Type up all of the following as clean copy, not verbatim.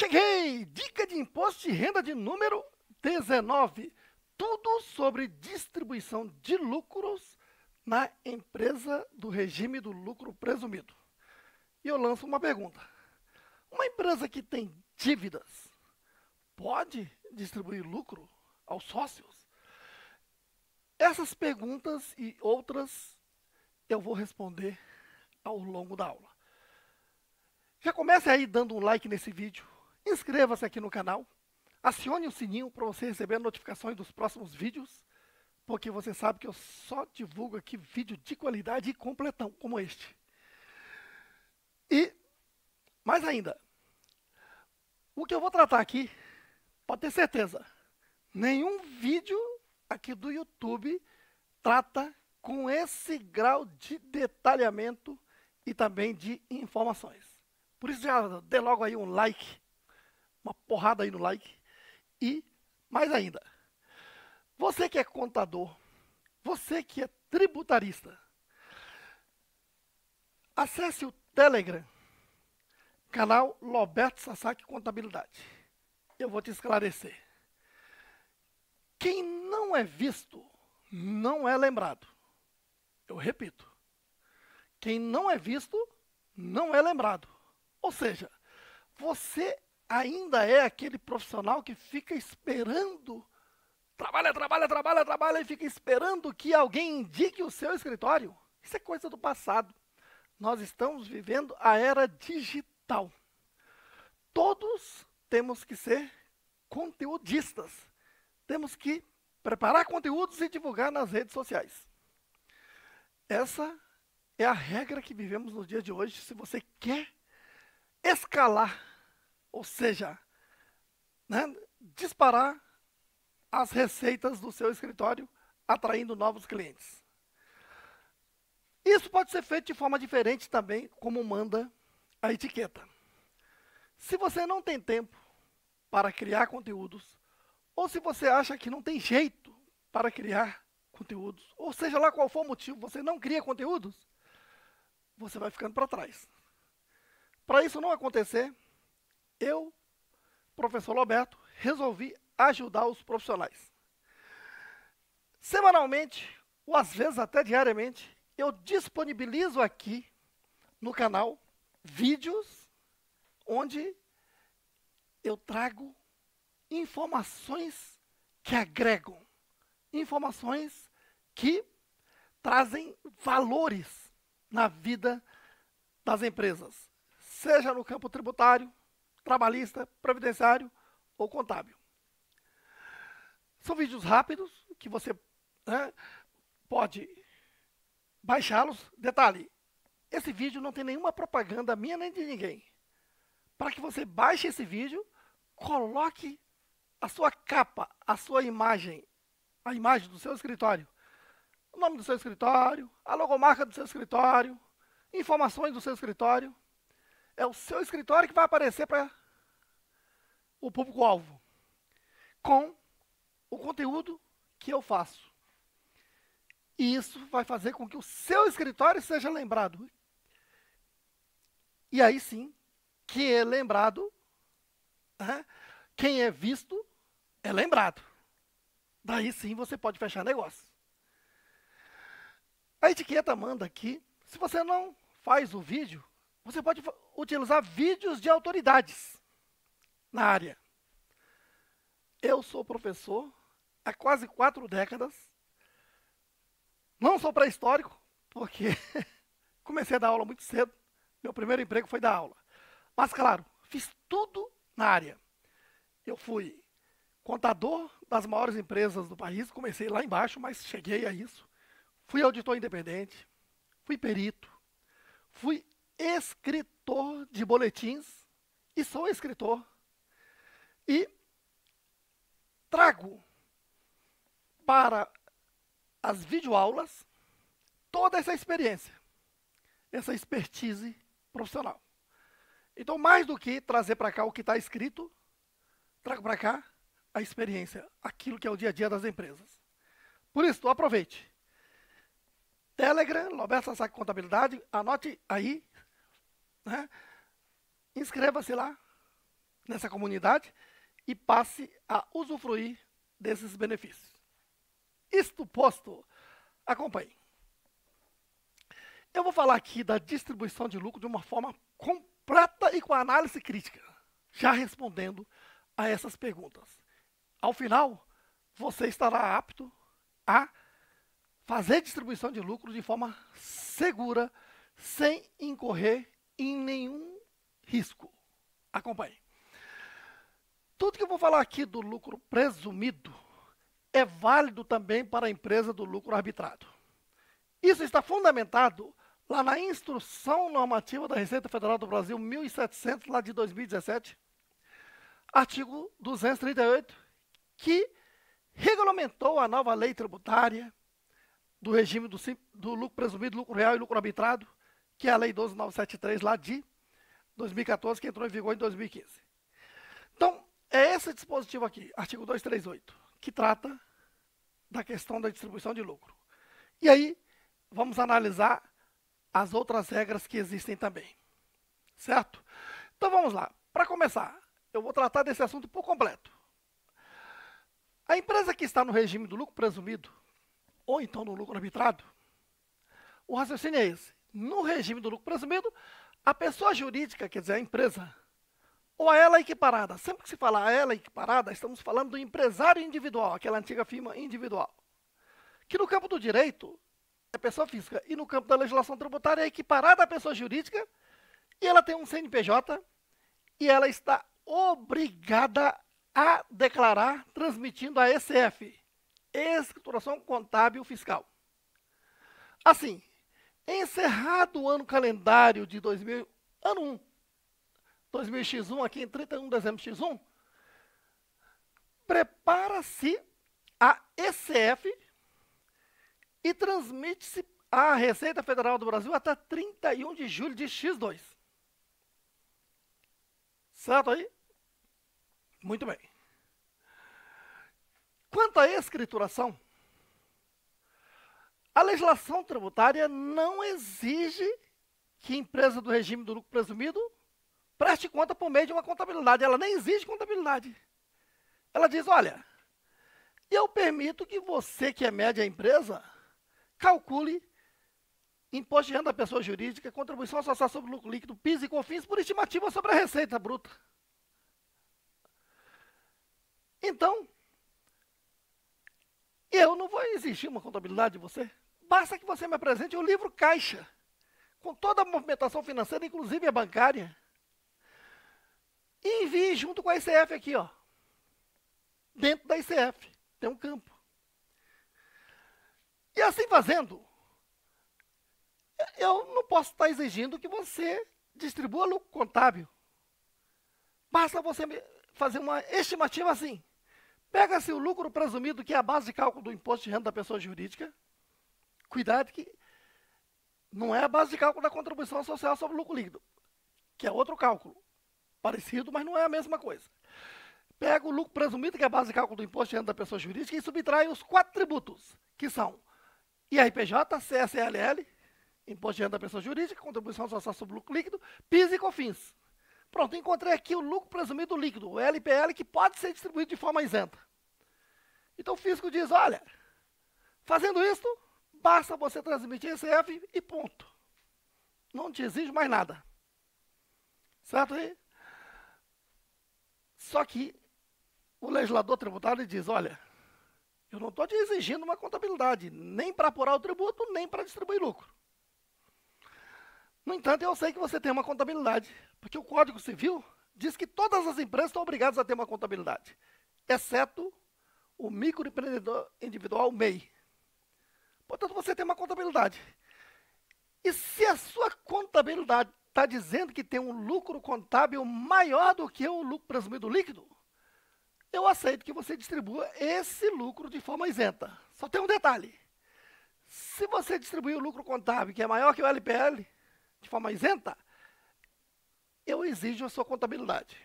Cheguei! Dica de imposto de renda de número 19. Tudo sobre distribuição de lucros na empresa do regime do lucro presumido. E eu lanço uma pergunta. Uma empresa que tem dívidas pode distribuir lucro aos sócios? Essas perguntas e outras eu vou responder ao longo da aula. Já comece aí dando um like nesse vídeo, inscreva-se aqui no canal, acione o sininho para você receber notificações dos próximos vídeos, porque você sabe que eu só divulgo aqui vídeo de qualidade e completão, como este. E, mais ainda, o que eu vou tratar aqui, pode ter certeza, nenhum vídeo aqui do YouTube trata com esse grau de detalhamento e também de informações. Por isso já dê logo aí um like, uma porrada aí no like. E, mais ainda, você que é contador, você que é tributarista, acesse o Telegram, canal Roberto Sasaki Contabilidade. Eu vou te esclarecer. Quem não é visto, não é lembrado. Eu repito. Quem não é visto, não é lembrado. Ou seja, você ainda é aquele profissional que fica esperando, trabalha e fica esperando que alguém indique o seu escritório. Isso é coisa do passado. Nós estamos vivendo a era digital. Todos temos que ser conteudistas. Temos que preparar conteúdos e divulgar nas redes sociais. Essa é a regra que vivemos nos dias de hoje. Se você quer escalar, ou seja, disparar as receitas do seu escritório, atraindo novos clientes. Isso pode ser feito de forma diferente também, como manda a etiqueta. Se você não tem tempo para criar conteúdos, ou se você acha que não tem jeito para criar conteúdos, ou seja lá qual for o motivo, você não cria conteúdos, você vai ficando para trás. Para isso não acontecer, eu, professor Roberto, resolvi ajudar os profissionais. Semanalmente, ou às vezes até diariamente, eu disponibilizo aqui no canal vídeos onde eu trago informações que agregam, informações que trazem valores na vida das empresas, seja no campo tributário, trabalhista, previdenciário ou contábil. São vídeos rápidos que você pode baixá-los. Detalhe, esse vídeo não tem nenhuma propaganda minha nem de ninguém. Para que você baixe esse vídeo, coloque a sua capa, a sua imagem, a imagem do seu escritório, o nome do seu escritório, a logomarca do seu escritório, informações do seu escritório. É o seu escritório que vai aparecer para o público-alvo, com o conteúdo que eu faço. E isso vai fazer com que o seu escritório seja lembrado. E aí sim, quem é lembrado, quem é visto, é lembrado. Daí sim você pode fechar negócio. A etiqueta manda aqui, se você não faz o vídeo, você pode utilizar vídeos de autoridades na área. Eu sou professor há quase 4 décadas. Não sou pré-histórico, porque comecei a dar aula muito cedo. Meu primeiro emprego foi dar aula. Mas, claro, fiz tudo na área. Eu fui contador das maiores empresas do país. Comecei lá embaixo, mas cheguei a isso. Fui auditor independente. Fui perito. Fui escritor de boletins. E sou escritor. E trago para as videoaulas toda essa experiência, essa expertise profissional. Então, mais do que trazer para cá o que está escrito, trago para cá a experiência, aquilo que é o dia a dia das empresas. Por isso, aproveite. Telegram, Roberto Sasaki Contabilidade, anote aí, inscreva-se lá, nessa comunidade e passe a usufruir desses benefícios. Isto posto, acompanhe. Eu vou falar aqui da distribuição de lucro de uma forma completa e com análise crítica, já respondendo a essas perguntas. Ao final, você estará apto a fazer distribuição de lucro de forma segura, sem incorrer em nenhum risco. Acompanhe. Tudo que eu vou falar aqui do lucro presumido é válido também para a empresa do lucro arbitrado. Isso está fundamentado lá na Instrução Normativa da Receita Federal do Brasil 1700, lá de 2017, artigo 238, que regulamentou a nova lei tributária do regime do lucro presumido, lucro real e lucro arbitrado, que é a Lei 12.973, lá de 2014, que entrou em vigor em 2015. Então, é esse dispositivo aqui, artigo 238, que trata da questão da distribuição de lucro. E aí, vamos analisar as outras regras que existem também. Certo? Então, vamos lá. Para começar, eu vou tratar desse assunto por completo. A empresa que está no regime do lucro presumido, ou então no lucro arbitrado, o raciocínio é esse. No regime do lucro presumido, a pessoa jurídica, quer dizer, a empresa, ou a ela equiparada. Sempre que se fala a ela equiparada, estamos falando do empresário individual, aquela antiga firma individual. Que no campo do direito é pessoa física e no campo da legislação tributária é equiparada à pessoa jurídica e ela tem um CNPJ e ela está obrigada a declarar transmitindo a ECF, Escrituração Contábil Fiscal. Assim, encerrado o ano calendário de 2000, ano 1, 2000x1, aqui em 31 de dezembro x1, prepara-se a ECF e transmite-se à Receita Federal do Brasil até 31 de julho de x2. Certo aí? Muito bem. Quanto à escrituração, a legislação tributária não exige que a empresa do regime do lucro presumido preste conta por meio de uma contabilidade. Ela nem exige contabilidade. Ela diz, olha, eu permito que você, que é média empresa, calcule imposto de renda da pessoa jurídica, contribuição social sobre o lucro líquido, PIS e COFINS por estimativa sobre a receita bruta. Então, eu não vou exigir uma contabilidade de você. Basta que você me apresente o livro caixa, com toda a movimentação financeira, inclusive a bancária, e envie junto com a ICF aqui, ó. Dentro da ICF, tem um campo. E assim fazendo, eu não posso estar exigindo que você distribua lucro contábil. Basta você fazer uma estimativa assim. Pega-se o lucro presumido, que é a base de cálculo do imposto de renda da pessoa jurídica. Cuidado que não é a base de cálculo da contribuição social sobre o lucro líquido, que é outro cálculo. Parecido, mas não é a mesma coisa. Pega o lucro presumido, que é a base de cálculo do imposto de renda da pessoa jurídica, e subtrai os 4 tributos, que são IRPJ, CSLL, imposto de renda da pessoa jurídica, contribuição social sobre o lucro líquido, PIS e COFINS. Pronto, encontrei aqui o lucro presumido líquido, o LPL, que pode ser distribuído de forma isenta. Então o fisco diz, olha, fazendo isso, basta você transmitir ECF e ponto. Não te exige mais nada. Certo aí? Só que o legislador tributário diz, olha, eu não estou te exigindo uma contabilidade, nem para apurar o tributo, nem para distribuir lucro. No entanto, eu sei que você tem uma contabilidade, porque o Código Civil diz que todas as empresas estão obrigadas a ter uma contabilidade, exceto o microempreendedor individual, MEI. Portanto, você tem uma contabilidade. E se a sua contabilidade está dizendo que tem um lucro contábil maior do que o lucro presumido líquido, eu aceito que você distribua esse lucro de forma isenta. Só tem um detalhe. Se você distribuir o lucro contábil, que é maior que o LPL, de forma isenta, eu exijo a sua contabilidade.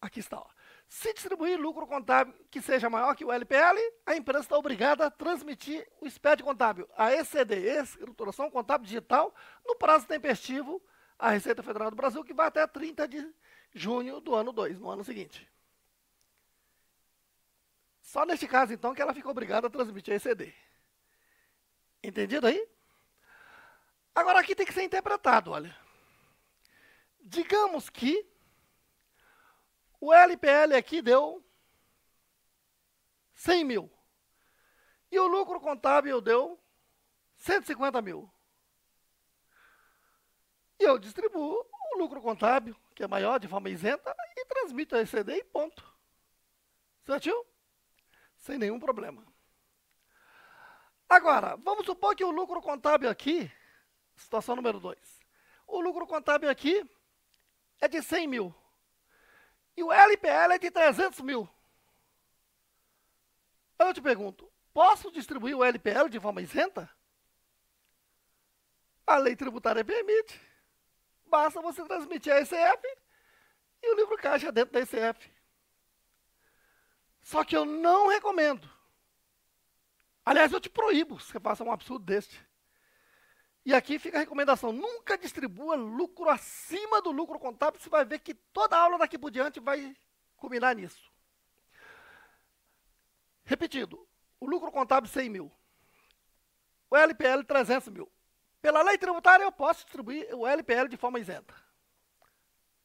Aqui está. Ó. Se distribuir lucro contábil que seja maior que o LPL, a empresa está obrigada a transmitir o SPED contábil, a ECD, Escrituração Contábil Digital, no prazo tempestivo à Receita Federal do Brasil, que vai até 30 de junho do ano 2, no ano seguinte. Só neste caso, então, que ela fica obrigada a transmitir a ECD. Entendido aí? Agora aqui tem que ser interpretado, olha. Digamos que o LPL aqui deu 100 mil. E o lucro contábil deu 150 mil. E eu distribuo o lucro contábil, que é maior, de forma isenta, e transmito a ECD e ponto. Certinho? Sem nenhum problema. Agora, vamos supor que o lucro contábil aqui, situação número 2, o lucro contábil aqui é de 100 mil. E o LPL é de 300 mil. Eu te pergunto, posso distribuir o LPL de forma isenta? A lei tributária permite. Basta você transmitir a ECF e o livro caixa dentro da ECF. Só que eu não recomendo. Aliás, eu te proíbo que você faça um absurdo deste. E aqui fica a recomendação, nunca distribua lucro acima do lucro contábil, você vai ver que toda a aula daqui por diante vai culminar nisso. Repetido, o lucro contábil 100 mil, o LPL 300 mil. Pela lei tributária eu posso distribuir o LPL de forma isenta.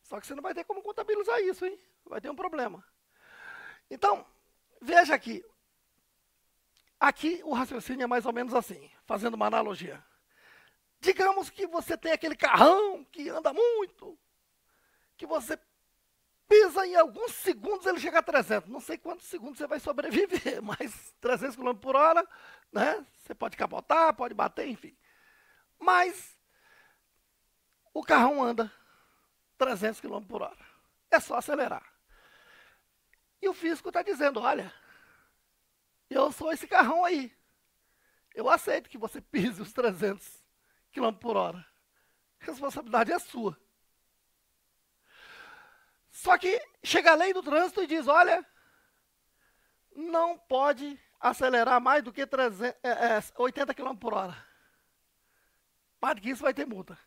Só que você não vai ter como contabilizar isso, hein? Vai ter um problema. Então, veja aqui. Aqui o raciocínio é mais ou menos assim, fazendo uma analogia. Digamos que você tem aquele carrão que anda muito, que você pisa em alguns segundos ele chega a 300. Não sei quantos segundos você vai sobreviver, mas 300 km por hora, né? Você pode capotar, pode bater, enfim. Mas o carrão anda 300 km por hora. É só acelerar. E o fisco está dizendo, olha, eu sou esse carrão aí. Eu aceito que você pise os 300 km por hora. A responsabilidade é sua. Só que chega a lei do trânsito e diz, olha, não pode acelerar mais do que 80 km por hora. Mais do que isso vai ter multa.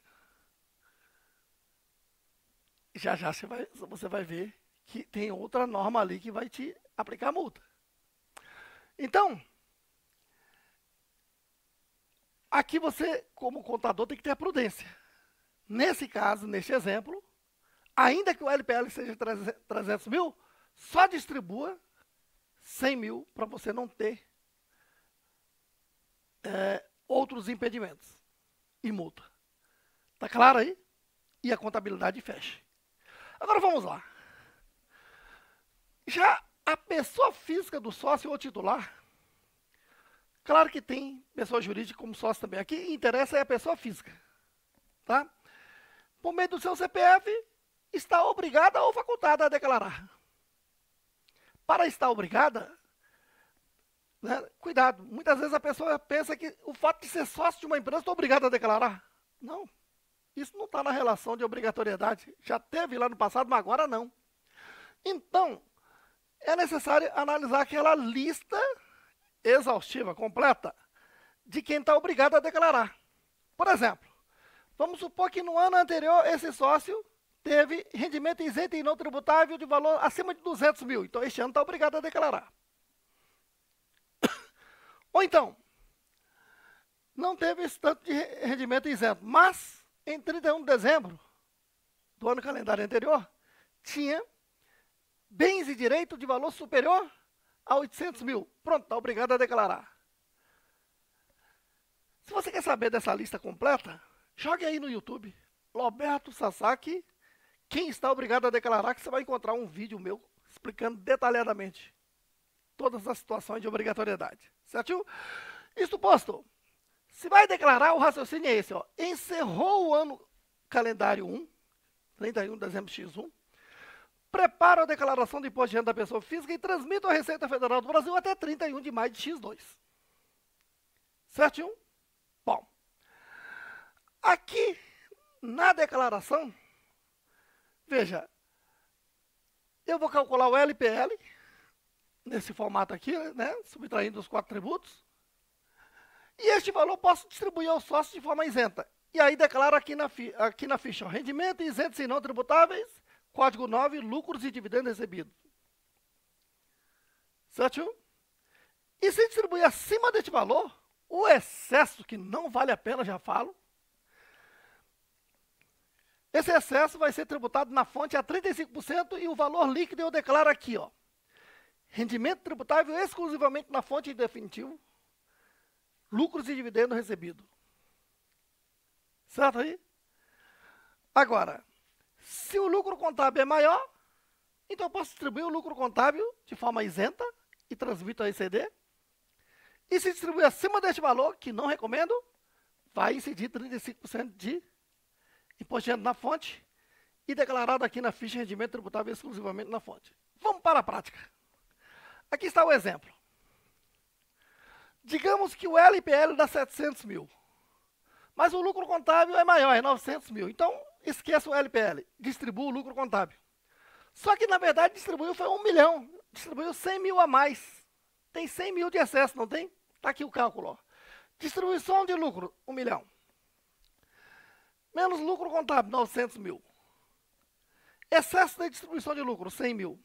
Já já você vai ver que tem outra norma ali que vai te aplicar multa. Então, aqui você, como contador, tem que ter a prudência. Nesse caso, neste exemplo, ainda que o LPL seja 300 mil, só distribua 100 mil para você não ter outros impedimentos e multa. Tá claro aí? E a contabilidade fecha. Agora vamos lá. Já a pessoa física do sócio ou titular, claro que tem pessoa jurídica como sócio também. Aqui interessa é a pessoa física. Tá? Por meio do seu CPF, está obrigada ou facultada a declarar. Para estar obrigada, né, cuidado, muitas vezes a pessoa pensa que o fato de ser sócio de uma empresa está obrigado a declarar. Não, isso não está na relação de obrigatoriedade. Já teve lá no passado, mas agora não. Então, é necessário analisar aquela lista exaustiva, completa, de quem está obrigado a declarar. Por exemplo, vamos supor que no ano anterior esse sócio teve rendimento isento e não tributável de valor acima de 200 mil. Então, este ano está obrigado a declarar. Ou então, não teve esse tanto de rendimento isento, mas em 31 de dezembro do ano calendário anterior, tinha bens e direitos de valor superior a 800 mil. Pronto, está obrigado a declarar. Se você quer saber dessa lista completa, jogue aí no YouTube, Roberto Sasaki, quem está obrigado a declarar, que você vai encontrar um vídeo meu explicando detalhadamente todas as situações de obrigatoriedade. Certo? Isto posto, se vai declarar, o raciocínio é esse. Ó. Encerrou o ano calendário 1, 31 de dezembro X1, prepara a declaração de imposto de renda da pessoa física e transmite à Receita Federal do Brasil até 31 de maio de X2. Certinho? Bom, aqui na declaração, veja, eu vou calcular o LPL, nesse formato aqui, né, subtraindo os 4 tributos, e este valor posso distribuir ao sócio de forma isenta. E aí declaro aqui na ficha, ó, rendimento isentos e não tributáveis, Código 9, lucros e dividendos recebidos. Certo? E se distribuir acima deste valor, o excesso, que não vale a pena, já falo, esse excesso vai ser tributado na fonte a 35% e o valor líquido eu declaro aqui, ó. Rendimento tributável exclusivamente na fonte definitivo, lucros e dividendos recebidos. Certo aí? Agora, se o lucro contábil é maior, então eu posso distribuir o lucro contábil de forma isenta e transmito a ECD. E se distribuir acima deste valor, que não recomendo, vai incidir 35% de imposto de renda na fonte e declarado aqui na ficha de rendimento tributável exclusivamente na fonte. Vamos para a prática. Aqui está o exemplo. Digamos que o LPL dá 700 mil, mas o lucro contábil é maior, é 900 mil. Então, esqueça o LPL, distribua o lucro contábil. Só que, na verdade, distribuiu foi 1 milhão, distribuiu 100 mil a mais. Tem 100 mil de excesso, não tem? Está aqui o cálculo. Ó. Distribuição de lucro, 1 milhão. Menos lucro contábil, 900 mil. Excesso de distribuição de lucro, 100 mil.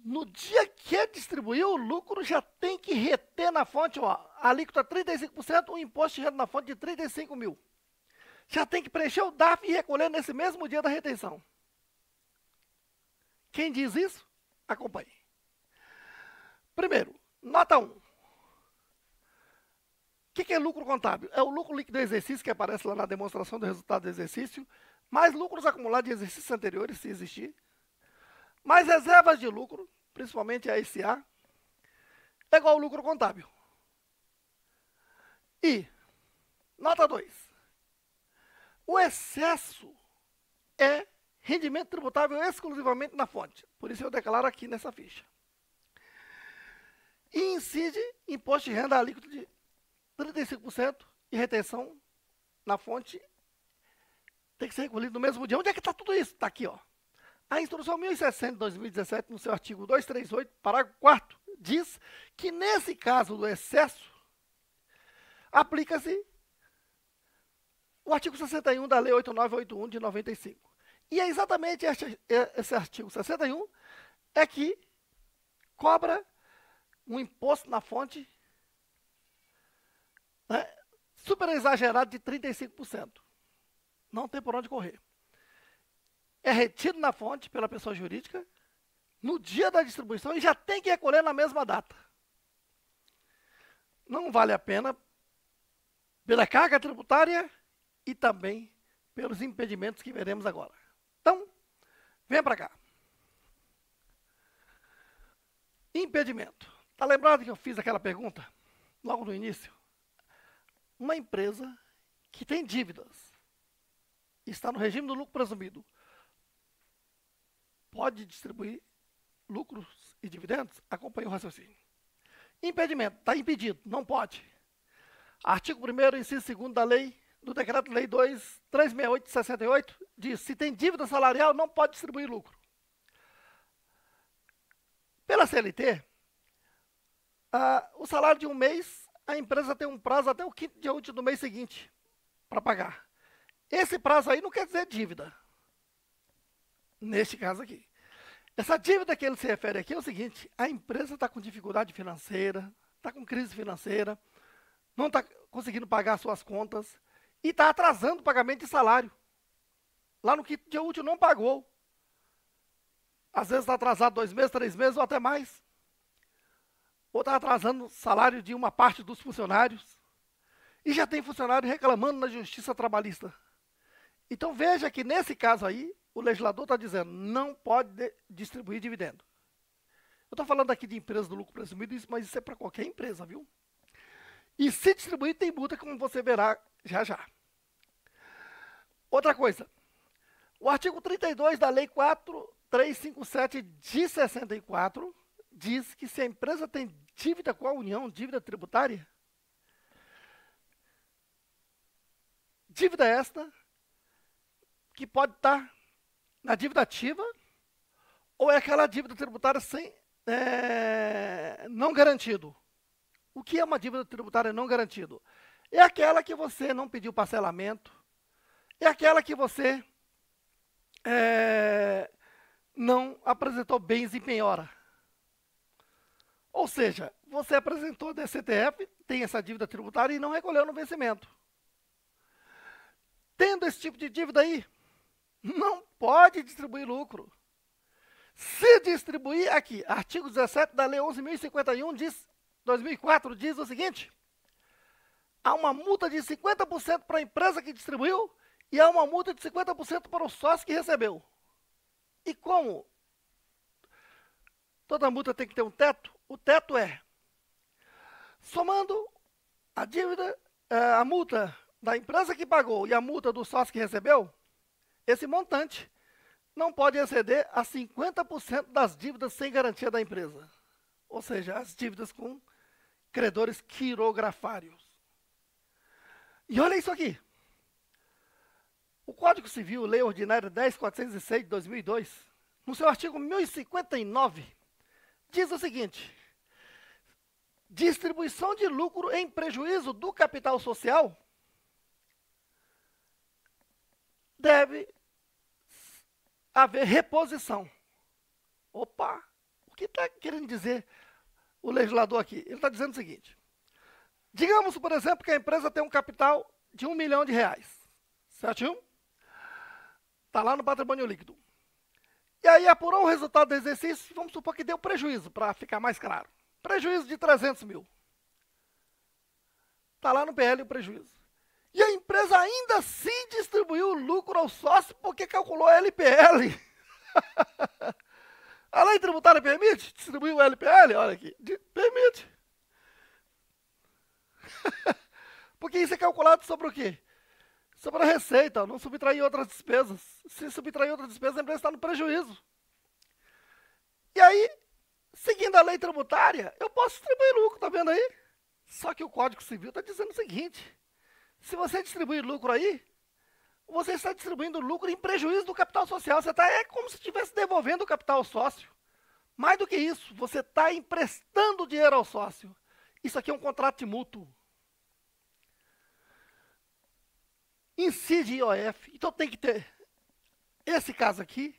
No dia que distribuiu o lucro, já tem que reter na fonte, ó, a alíquota 35%, o imposto de renda na fonte de 35 mil. Já tem que preencher o DARF e recolher nesse mesmo dia da retenção. Quem diz isso? Acompanhe. Primeiro, nota 1. O que é lucro contábil? É o lucro líquido do exercício que aparece lá na demonstração do resultado do exercício, mais lucros acumulados de exercícios anteriores, se existir, mais reservas de lucro, principalmente a SA, é igual ao lucro contábil. E, nota 2, o excesso é rendimento tributável exclusivamente na fonte. Por isso eu declaro aqui nessa ficha. E incide imposto de renda alíquota de 35% e retenção na fonte tem que ser recolhido no mesmo dia. Onde é que está tudo isso? Está aqui, ó. A instrução 1060 de 2017, no seu artigo 238, parágrafo 4º, diz que nesse caso do excesso, aplica-se o artigo 61 da Lei 8981 de 95. E é exatamente esse artigo 61 é que cobra um imposto na fonte, né, super exagerado de 35%. Não tem por onde correr. É retido na fonte pela pessoa jurídica no dia da distribuição e já tem que recolher na mesma data. Não vale a pena pela carga tributária e também pelos impedimentos que veremos agora. Então, venha para cá. Impedimento. Está lembrado que eu fiz aquela pergunta logo no início? Uma empresa que tem dívidas, está no regime do lucro presumido, pode distribuir lucros e dividendos? Acompanhe o raciocínio. Impedimento. Está impedido. Não pode. Artigo 1º, inciso 2º da lei, do Decreto-Lei 368 de 68, diz, se tem dívida salarial, não pode distribuir lucro. Pela CLT, o salário de um mês, a empresa tem um prazo até o 5º dia útil do mês seguinte para pagar. Esse prazo aí não quer dizer dívida. Neste caso aqui. Essa dívida que ele se refere aqui é o seguinte, a empresa está com dificuldade financeira, está com crise financeira, não está conseguindo pagar suas contas e está atrasando o pagamento de salário. Lá no 5º dia útil não pagou. Às vezes está atrasado 2 meses, 3 meses ou até mais. Ou está atrasando o salário de uma parte dos funcionários. E já tem funcionário reclamando na Justiça Trabalhista. Então veja que nesse caso aí, o legislador está dizendo, não pode distribuir dividendo. Eu estou falando aqui de empresas do lucro presumido, mas isso é para qualquer empresa, viu? E se distribuir, tem multa, como você verá já já. Outra coisa, o artigo 32 da Lei 4357 de 64 diz que se a empresa tem dívida com a União, dívida tributária, dívida esta que pode estar na dívida ativa ou é aquela dívida tributária sem, não garantido. O que é uma dívida tributária não garantido? É aquela que você não pediu parcelamento, é aquela que você não apresentou bens em penhora. Ou seja, você apresentou DCTF, tem essa dívida tributária e não recolheu no vencimento. Tendo esse tipo de dívida aí, não pode distribuir lucro. Se distribuir aqui, artigo 17 da Lei 11.051, 2004, diz o seguinte: há uma multa de 50% para a empresa que distribuiu e há uma multa de 50% para o sócio que recebeu. E como toda multa tem que ter um teto, o teto é, somando a dívida, a multa da empresa que pagou e a multa do sócio que recebeu, esse montante não pode exceder a 50% das dívidas sem garantia da empresa. Ou seja, as dívidas com credores quirografários. E olha isso aqui. O Código Civil, Lei Ordinária 10.406 de 2002, no seu artigo 1059, diz o seguinte: distribuição de lucro em prejuízo do capital social deve haver reposição. Opa, o que está querendo dizer o legislador aqui? Ele está dizendo o seguinte: digamos, por exemplo, que a empresa tem um capital de R$1 milhão, certinho? Está lá no patrimônio líquido. E aí apurou o resultado do exercício, vamos supor que deu prejuízo, para ficar mais claro. Prejuízo de 300 mil. Está lá no PL o prejuízo. E a empresa ainda assim distribuiu o lucro ao sócio porque calculou a LPL. A lei tributária permite distribuir o LPL? Olha aqui, permite. Porque isso é calculado sobre o quê? Sobre a receita, não subtrair outras despesas. Se subtrair outras despesas, a empresa está no prejuízo. E aí, seguindo a lei tributária, eu posso distribuir lucro, tá vendo aí? Só que o Código Civil está dizendo o seguinte: se você distribuir lucro aí, você está distribuindo lucro em prejuízo do capital social. Você está, é como se estivesse devolvendo o capital ao sócio. Mais do que isso, você está emprestando dinheiro ao sócio. Isso aqui é um contrato de mútuo. Incide IOF. Então tem que ter esse caso aqui,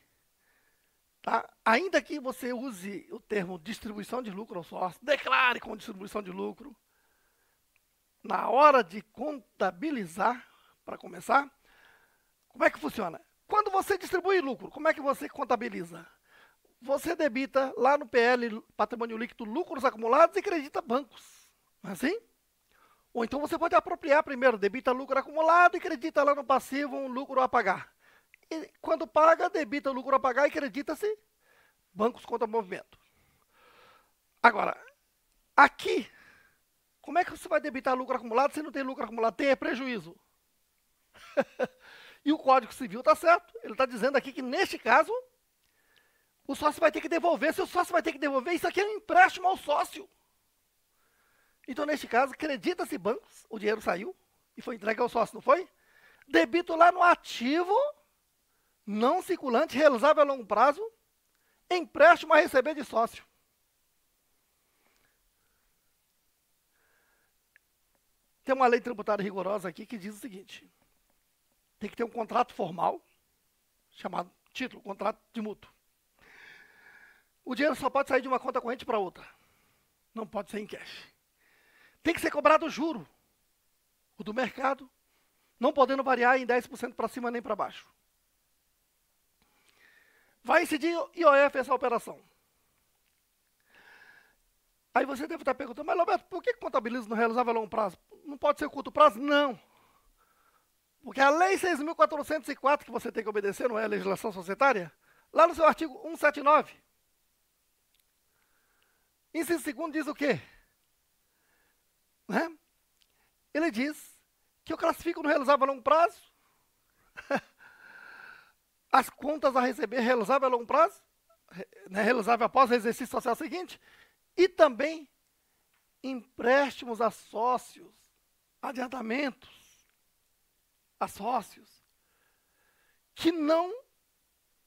tá? Ainda que você use o termo distribuição de lucro ao sócio, declare como distribuição de lucro. Na hora de contabilizar, para começar, como é que funciona? Quando você distribui lucro, como é que você contabiliza? Você debita lá no PL, patrimônio líquido, lucros acumulados e credita bancos. Não é assim? Ou então você pode apropriar primeiro, debita lucro acumulado e credita lá no passivo um lucro a pagar. E quando paga, debita lucro a pagar e credita-se bancos contra movimento. Agora, aqui, como é que você vai debitar lucro acumulado se não tem lucro acumulado? Tem prejuízo. E o Código Civil está certo. Ele está dizendo aqui que, neste caso, o sócio vai ter que devolver. Se o sócio vai ter que devolver, isso aqui é um empréstimo ao sócio. Então, neste caso, acredita-se bancos, o dinheiro saiu e foi entregue ao sócio, não foi? Debito lá no ativo, não circulante, realizável a longo prazo, empréstimo a receber de sócio. Tem uma lei tributária rigorosa aqui que diz o seguinte: tem que ter um contrato formal, chamado título, contrato de mútuo. O dinheiro só pode sair de uma conta corrente para outra. Não pode ser em cash. Tem que ser cobrado o juro, o do mercado, não podendo variar em 10% para cima nem para baixo. Vai incidir IOF essa operação. Aí você deve estar perguntando: mas Roberto, por que contabiliza no realizável a longo prazo? Não pode ser curto prazo? Não. Porque a Lei 6.404 que você tem que obedecer, não é a legislação societária, lá no seu artigo 179, inciso 2º diz o quê? Né? Ele diz que eu classifico no realizável a longo prazo as contas a receber realizável a longo prazo, né, realizável após o exercício social seguinte, e também empréstimos a sócios, adiantamentos a sócios, que não,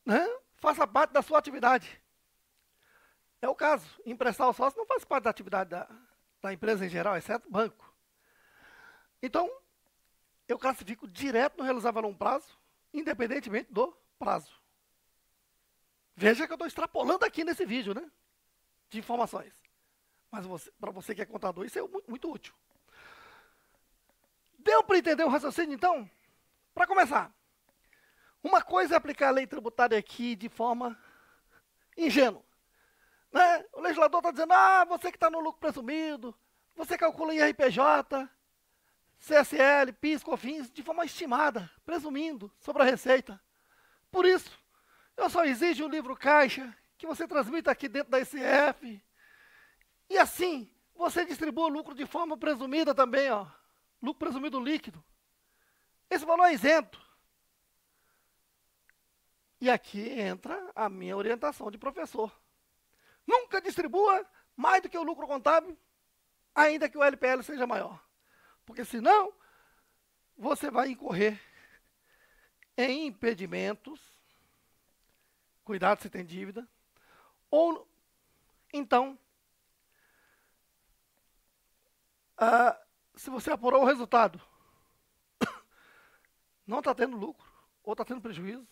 né, faça parte da sua atividade. É o caso, emprestar ao sócio não faz parte da atividade da empresa em geral, exceto o banco. Então, eu classifico direto no realizável a longo prazo, independentemente do prazo. Veja que eu estou extrapolando aqui nesse vídeo, né? De informações. Mas para você que é contador, isso é muito, muito útil. Deu para entender o raciocínio, então? Para começar, uma coisa é aplicar a lei tributária aqui de forma ingênua. Né? O legislador está dizendo, você que está no lucro presumido, você calcula IRPJ, CSL, PIS, COFINS, de forma estimada, presumindo sobre a receita. Por isso, eu só exijo o livro caixa, que você transmita aqui dentro da ICF. E assim, você distribui o lucro de forma presumida também, ó. Lucro presumido líquido. Esse valor é isento. E aqui entra a minha orientação de professor. Nunca distribua mais do que o lucro contábil, ainda que o LPL seja maior. Porque senão, você vai incorrer em impedimentos, cuidado se tem dívida, ou então, se você apurou o resultado, não está tendo lucro, ou está tendo prejuízo,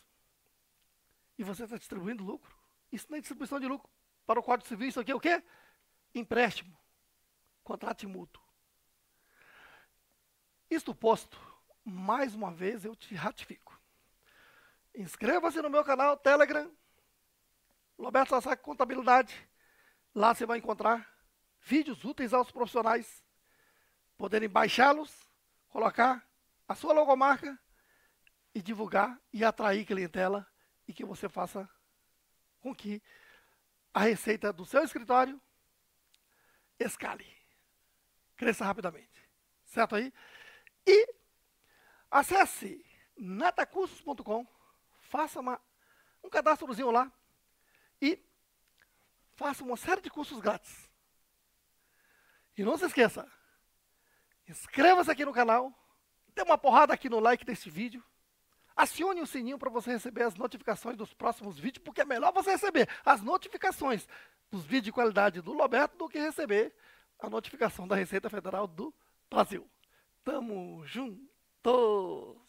e você está distribuindo lucro, isso não é distribuição de lucro. Para o Código Civil, isso aqui é o quê? Empréstimo, contrato mútuo. Isto posto, mais uma vez eu te ratifico. Inscreva-se no meu canal Telegram, Roberto Sasaki Contabilidade. Lá você vai encontrar vídeos úteis aos profissionais poderem baixá-los, colocar a sua logomarca e divulgar e atrair clientela e que você faça com que a receita do seu escritório escale, cresça rapidamente. Certo aí? E acesse netacursos.com, faça um cadastrozinho lá e faça uma série de cursos grátis. E não se esqueça, inscreva-se aqui no canal, dê uma porrada aqui no like deste vídeo, acione o sininho para você receber as notificações dos próximos vídeos, porque é melhor você receber as notificações dos vídeos de qualidade do Roberto do que receber a notificação da Receita Federal do Brasil. Tamo junto!